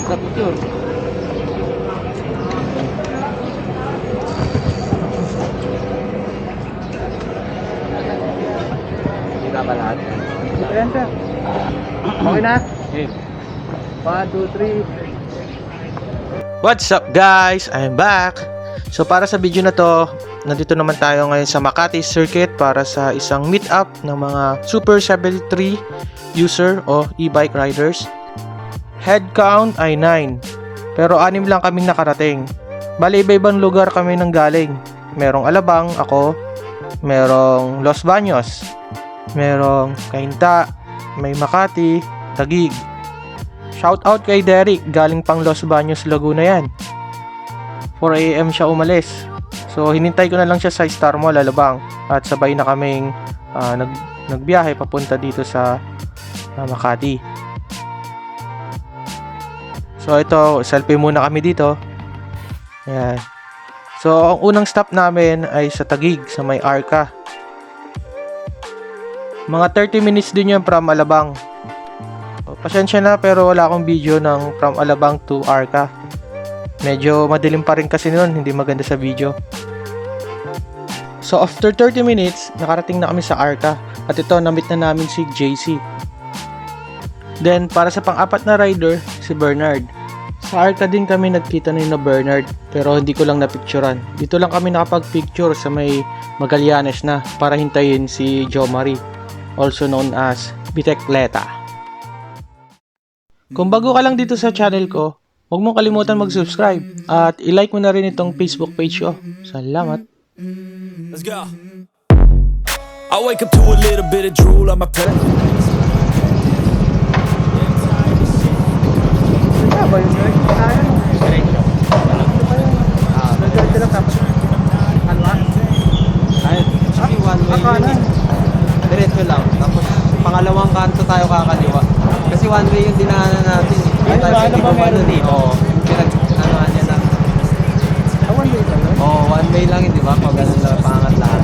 sa picture. Hindi na ba lahat? Ayan siya. Okay na? Okay. 1, 2, 3. What's up guys? I'm back! So para sa video na to, nandito naman tayo ngayon sa Makati Circuit para sa isang meet-up ng mga Super 73 user o e-bike riders. Head count ay 9, pero 6 lang kaming nakarating. Bali iba-ibang lugar kami nang galing. Merong Alabang, ako, merong Los Baños, merong Cainta, may Makati, Taguig. Shout out kay Derek, galing pang Los Baños, Laguna yan. 4 AM siya umalis. So hinintay ko na lang siya sa Star Mall, Alabang. At sabay na kaming nagbiyahe papunta dito sa Makati. So ito, selfie muna kami dito. Ayan. So ang unang stop namin ay sa Taguig, sa may Arca. Mga 30 minutes din yun from Alabang. Pasensya na pero wala akong video ng from Alabang to Arca. Medyo madilim pa rin kasi noon, hindi maganda sa video. So after 30 minutes, nakarating na kami sa Arca. At ito, na-meet na namin si JC. Then para sa pang-apat na rider, si Bernard. Sa Arca din kami nagkita ni na Bernard, pero hindi ko lang napicturan. Dito lang kami nakapag-picture sa may Magallanes na para hintayin si Jo Marie, also known as Bicicleta. Kung bago ka lang dito sa channel ko, huwag mong kalimutan mag-subscribe at i-like mo na rin itong Facebook page ko. Salamat! Let's go. I wake up to a little bit of drool on my pillow. Kaya ba yun? Kaya? Diretso. Diretso lang tapos. Kalwa? Ay, actually one way. Kanan. Diretso lang. Tapos pangalawang kanto tayo kakaliwa. Kasi one way yung dinaanan natin. Ay, ano ba meron dito? Oo. Pinag-anoan niya na. One way lang. Oo, one way lang, hindi ba? Pag ganun lang pangat lahat.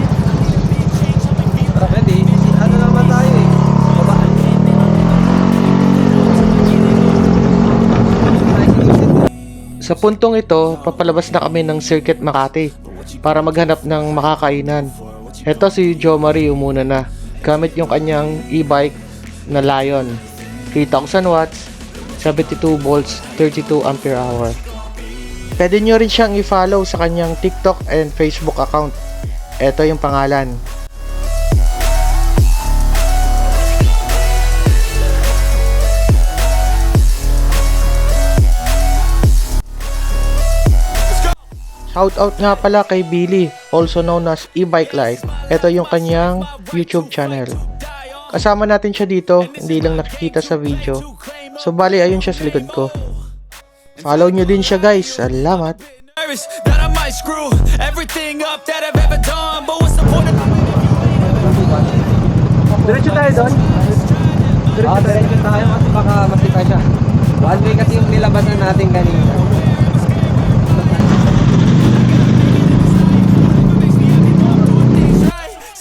Pwede, ano naman tayo eh. Babaan. Sa puntong ito, papalabas na kami ng Circuit Makati para maghanap ng makakainan. Ito si Jo Marie umuna na, gamit yung kanyang e-bike na Lion. 3,000 watts, 72 volts, 32 ampere hour. Pwede nyo rin siyang i-follow sa kanyang TikTok and Facebook account. Ito yung pangalan. Shoutout nga pala kay Billy, also known as E-Bike Life. Ito yung kanyang YouTube channel. Kasama natin siya dito, hindi lang nakikita sa video. So bali, ayun siya sa likod ko. Follow nyo din siya guys. Salamat! That I might screw everything up that I've ever done, but what's the point of Diretso tayo doon. Diretso tayo kasi baka makita siya. One way kasi yung nilabasan natin kanina.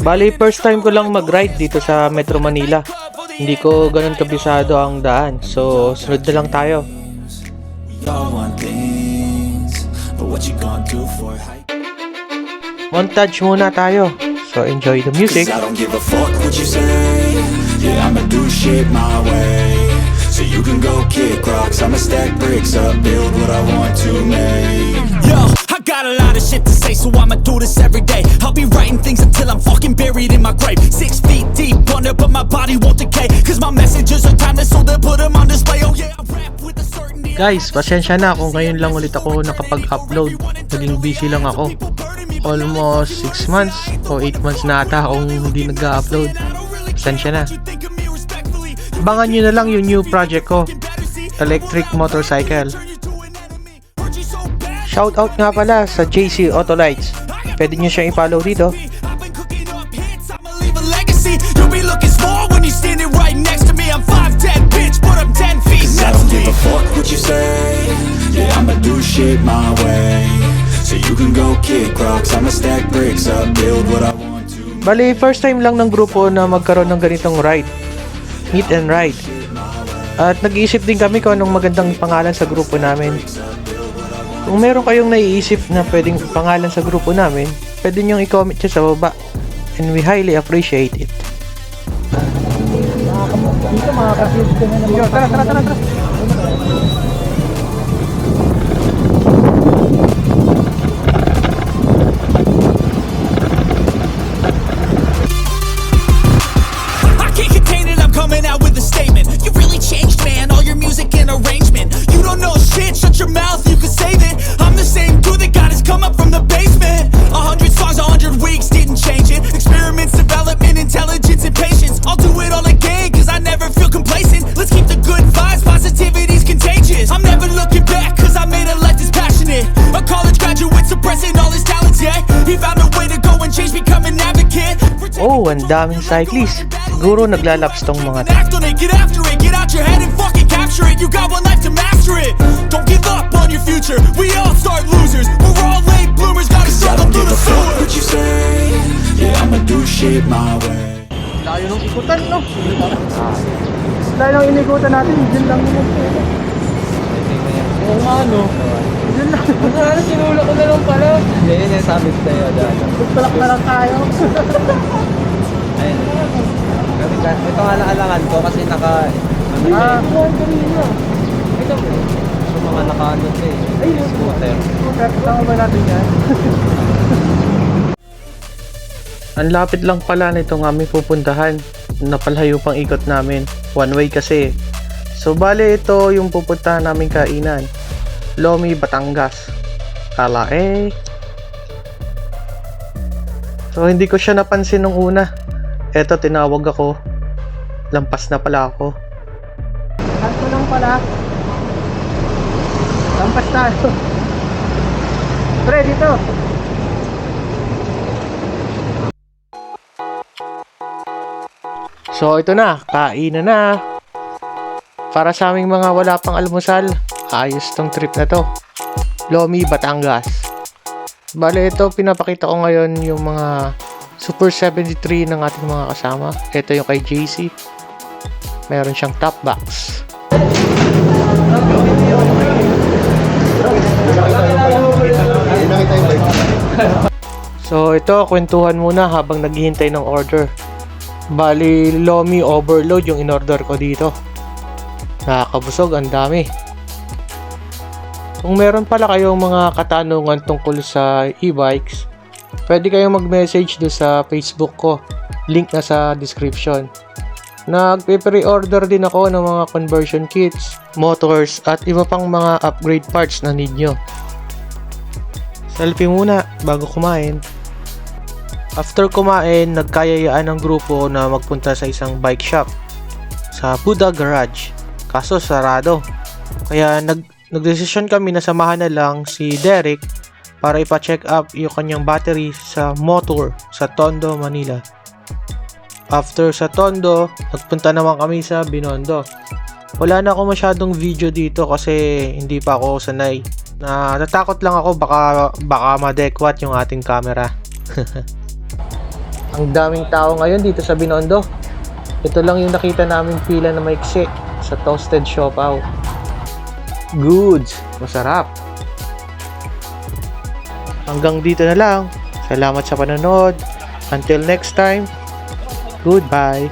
Bali, first time ko lang mag-ride dito sa Metro Manila. Hindi ko ganun kabisado ang daan. So, sunod na lang tayo. y'all want things, but what you gonna do for it? Montage muna tayo. So, enjoy the music. 'Cause I don't give a fuck what you say. Yeah, I'ma do shit my way. So you can go kick rocks, I'ma stack bricks up, build what I want to make. Yo, I got a lot of shit to say, so I'ma do this every day. I'll be writing things until I'm fucking buried in my grave. 6 feet deep under, but my body won't decay. Cause my messages are timeless, so they'll put them on display. Oh yeah, I rap with a certainty. Guys, pasensya na kung ngayon lang ulit ako nakapag-upload. Naging busy lang ako. Almost 6 months o 8 months na ata akong hindi nag-upload. Pasensya na. Abangan nyo na lang yung new project ko, electric motorcycle. Shoutout nga pala sa JC Autolights. Pwede nyo siyang i-follow dito. I don't give a fuck what you say. Yeah, I'ma do shit my way. So you can go kick rocks, I'ma stack bricks up, build what I want to. Bali, first time lang ng grupo na magkaroon ng ganitong ride. Meet and ride. At nag-iisip din kami kung anong magandang pangalan sa grupo namin. Kung meron kayong naiisip na pwedeng pangalan sa grupo namin, pwede nyo i-comment siya sa baba. And we highly appreciate it. Dito makaka-fuse ka na naman. Tara. I can't contain it, I'm coming out with a statement. You really changed, man, all your music and arrangement. You don't know shit, shut your mouth, you can save it. I'm the same dude that got his come up from the basement. 100 songs, 100 weeks, didn't change it. Experiments, development, intelligence, and patience. I'll do it all again, cause I never feel complacent. Let's keep the good vibes, positivity's contagious. I'm never looking back, cause I made a life that's passionate. A college graduate suppressing all his talents, yeah. He found a way to go and change, become an advocate. Oh, ang daming cyclist. Siguro naglalaps tong mga to. Act on it, get after it, get out your head and fucking capture it. You got one life to master it. Don't give up on your future. We all start losers. We're all late bloomers. Gotta struggle through the sewer. What you say? Yeah, I'ma do shit my way. Layo ng ikutan, no? Layo ng inikutan natin, dyan lang yun. Oo nga, no? Dyan lang. Ano, sinula ko na lang pala. Hindi, yun yung sabi ko sa'yo dyan. Palak na lang tayo. Ayun. Kasi ito nga alangan ko kasi naka... Ito mo. So mga naka-ano siya eh. Ay, yun. Scooter. Tama ba natin yan? Ang lapit lang pala nitong aming pupuntahan. Napalayo pang ikot namin. One way kasi. So bale ito yung pupuntahan namin kainan. Lomi, Batangas. Kala So hindi ko siya napansin nung una. Eto tinawag ako. Lampas na pala ako. Kanto lang pala. Lampas tayo. Pre, dito. So ito na, kainan na. Para sa aming mga wala pang almusal, ayos tong trip na to. Lomi, Batangas. Bale ito, pinapakita ko ngayon yung mga Super 73 ng ating mga kasama. Ito yung kay JC. Meron siyang top box. So ito, kwentuhan muna habang naghihintay ng order. Bali, Lomi overload yung in-order ko dito. Nakakabusog, ang dami. Kung meron pala kayong mga katanungan tungkol sa e-bikes, pwede kayong mag-message do sa Facebook ko. Link na sa description. Nagpe-pre-order din ako ng mga conversion kits, motors, at iba pang mga upgrade parts na need nyo. Selfie muna bago kumain. After kumain, nagkayayaan ng grupo na magpunta sa isang bike shop sa Buddha Garage. Kaso sarado. Kaya nagdesisyon kami na samahan na lang si Derek para ipa-check up yung kanyang battery sa motor sa Tondo, Manila. After sa Tondo, nagpunta naman kami sa Binondo. Wala na ako masyadong video dito kasi hindi pa ako sanay. Natatakot lang ako baka madekwat yung ating camera. Ang daming tao ngayon dito sa Binondo. Ito lang yung nakita naming pila na maiksi sa Toasted Siopaw. Goods! Masarap! Hanggang dito na lang. Salamat sa panonood. Until next time, goodbye!